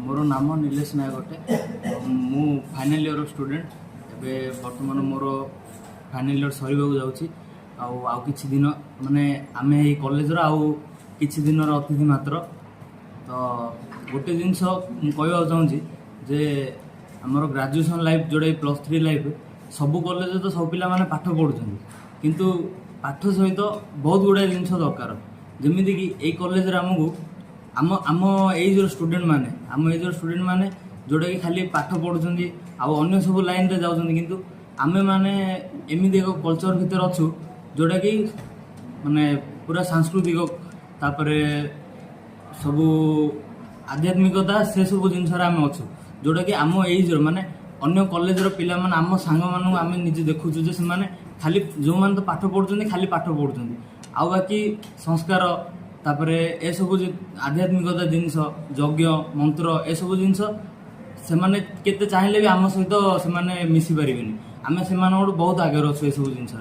मोर नाम नीलेश नायक अटे। मु फाइनाल इयर स्टूडेंट एबे वर्तमान मोर फाइनाल इयर सरीबाकू जाउची। आउ किछि दिन माने आमे ए कॉलेज रो आउ किछि दिन अतिथि मात्र। तो गोटे जिनस मु कहबा चाहूँगी जे आमर ग्रेजुएशन लाइफ जोड़ा +3 लाइफ सबू कॉलेज तो सब पिला माने पाठ पढ़ुछन किंतु पाठ सहित बहुत गुड़ा जिनस दरकार जमीदी कि ए कॉलेज रे हमकू आम आम एज स्टूडेंट माने जोड़ा कि खाली पाठ पढ़ुछन अन्य सब लाइन रे जाउछन किंतु आमे माने एमिदी एक कल्चर भीतर अच्छु जोड़ा कि माने पूरा सांस्कृतिक तापरे सबू आध्यात्मिकता से सब जिनस आम अच्छु जोड़ा कि आम एज माने अन्य कॉलेज पिला माने आम सांग मानू आम निजे देखुचु जे माने खाली जो माने तो पाठ पढ़ुछन खाली पाठ पढ़ुछन आउ बाकी संस्कार तापरे ए सब आध्यात्मिकता जिनस यज्ञ मंत्र ए सब जिनस से माने केते चाहिले भी आम सहित से माने मिसी परिबेनी आमे से माने बहुत आगे अच्छु ए सब जिनस।